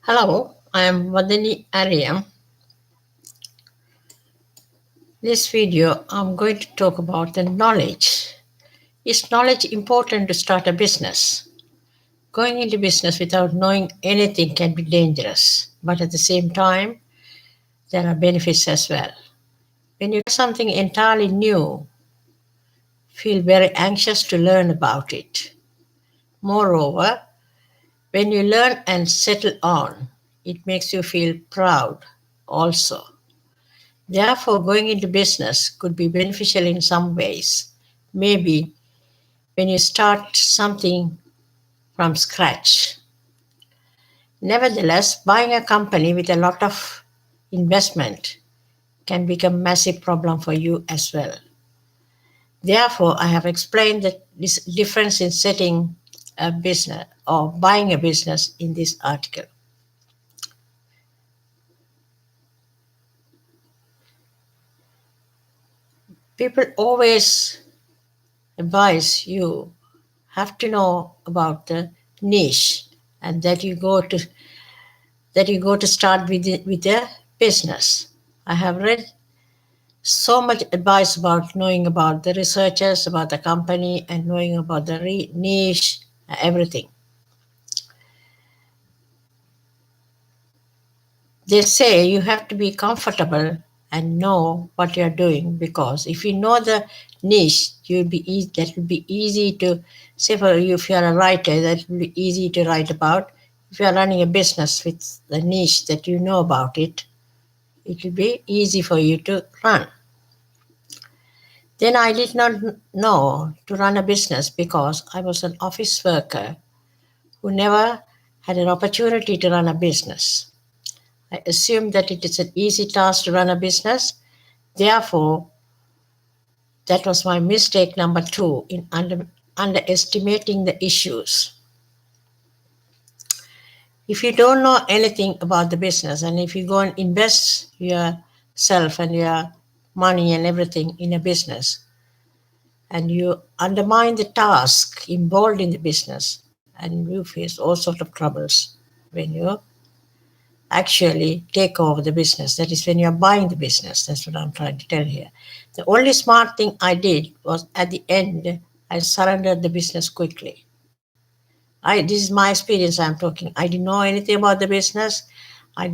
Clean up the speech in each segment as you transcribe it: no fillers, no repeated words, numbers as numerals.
Hello, I am Vadini Arya. This video, I'm going to talk about the knowledge. Is knowledge important to start a business? Going into business without knowing anything can be dangerous, but at the same time, there are benefits as well. When you try something entirely new, feel very anxious to learn about it. Moreover, when you learn and settle on, it makes you feel proud also. Therefore, going into business could be beneficial in some ways. Maybe when you start something from scratch. Nevertheless, buying a company with a lot of investment can become a massive problem for you as well. Therefore, I have explained the difference in setting a business or buying a business in this article. People always advise you have to know about the niche and that you go to start with a business. I have read so much advice about knowing about the researchers, about the company, and knowing about the niche, everything. They say you have to be comfortable and know what you're doing, because if you know the niche, that will be easy to say. For you, if you're a writer, that will be easy to write about. If you're running a business with the niche that you know about it, it will be easy for you to run. Then I did not know to run a business because I was an office worker who never had an opportunity to run a business. I assumed that it is an easy task to run a business. Therefore, that was my mistake number 2 in underestimating the issues. If you don't know anything about the business, and if you go and invest yourself and your money and everything in a business, and you undermine the task involved in the business, and you face all sorts of troubles when you actually take over the business. That is when you're buying the business. That's what I'm trying to tell here. The only smart thing I did was at the end, I surrendered the business quickly. This is my experience I'm talking. I didn't know anything about the business. I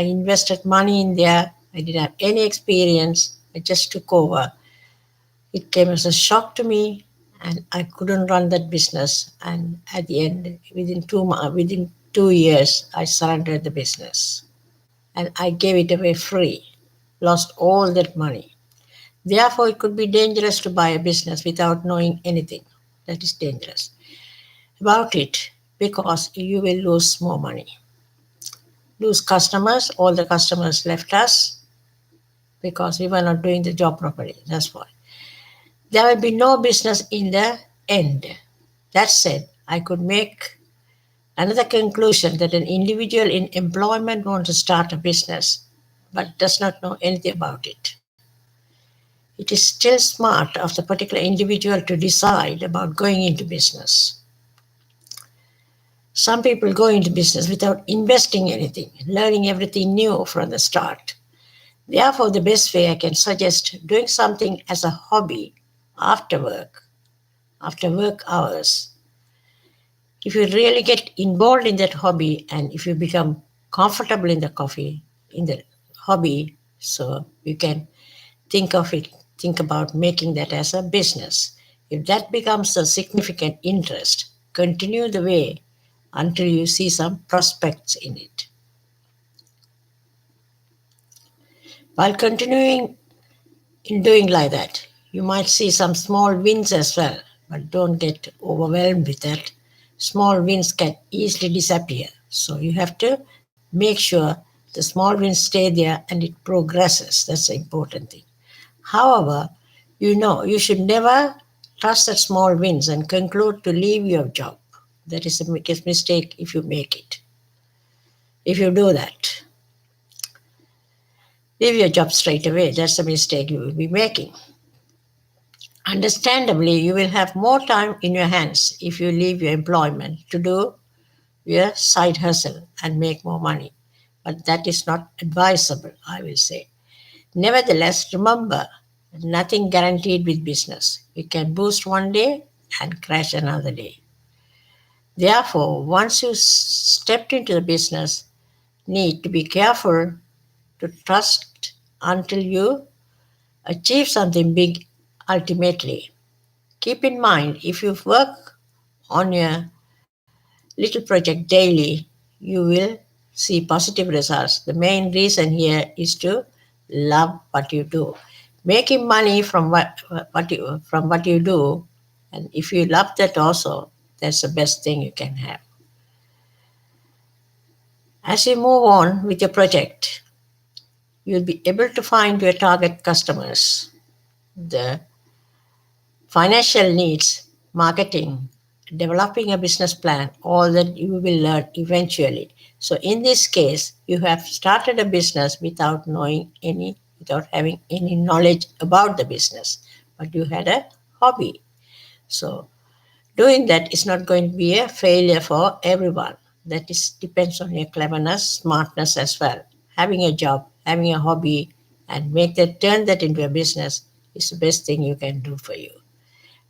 invested money in there. I didn't have any experience. I just took over. It came as a shock to me, and I couldn't run that business. And at the end, within 2 years, I surrendered the business, and I gave it away free. Lost all that money. Therefore, it could be dangerous to buy a business without knowing anything. That is dangerous about it, because you will lose more money. Lose customers. All the customers left us because we were not doing the job properly. That's why. There will be no business in the end. That said, I could make another conclusion that an individual in employment wants to start a business but does not know anything about it. It is still smart of the particular individual to decide about going into business. Some people go into business without investing anything, learning everything new from the start. Therefore, the best way I can suggest doing something as a hobby after work hours. If you really get involved in that hobby, and if you become comfortable in the hobby, so you can think about making that as a business. If that becomes a significant interest, continue the way until you see some prospects in it. While continuing in doing like that, you might see some small wins as well, but don't get overwhelmed with that. Small wins can easily disappear. So you have to make sure the small wins stay there and it progresses. That's the important thing. However, you should never trust that small wins and conclude to leave your job. That is a biggest mistake if you make it. If you do that, leave your job straight away. That's a mistake you will be making. Understandably, you will have more time in your hands if you leave your employment to do your side hustle and make more money. But that is not advisable, I will say. Nevertheless, remember, nothing guaranteed with business. You can boost one day and crash another day. Therefore, once you stepped into the business, need to be careful to trust until you achieve something big ultimately. Keep in mind, if you work on your little project daily, you will see positive results. The main reason here is to love what you do. Making money from what you do, and if you love that also, that's the best thing you can have. As you move on with your project, you'll be able to find your target customers, the financial needs, marketing, developing a business plan, all that you will learn eventually. So in this case, you have started a business without having any knowledge about the business, but you had a hobby. So doing that is not going to be a failure for everyone. That is depends on your cleverness, smartness as well. Having a job, having a hobby, and make that turn that into a business is the best thing you can do for you.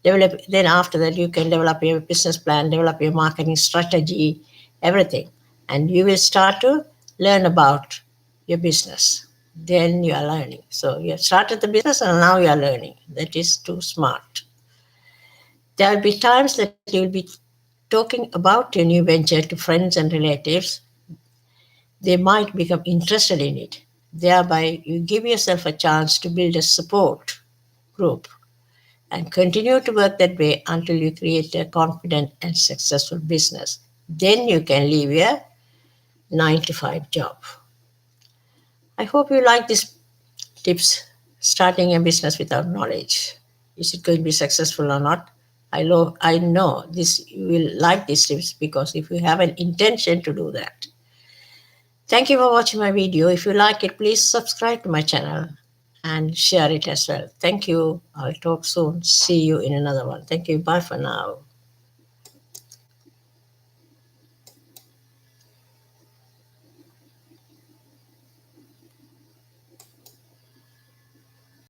Then after that you can develop your business plan, develop your marketing strategy, everything, and you will start to learn about your business. Then you are learning. So you have started the business and now you are learning. That is too smart. There will be times that you will be talking about your new venture to friends and relatives. They might become interested in it. Thereby you give yourself a chance to build a support group and continue to work that way until you create a confident and successful business. Then you can leave your 9 to 5 job. I hope you like these tips starting a business without knowledge. Is it going to be successful or not? I know this you will like these tips because if you have an intention to do that. Thank you for watching my video. If you like it, please subscribe to my channel and share it as well. Thank you. I'll talk soon. See you in another one. Thank you. Bye for now.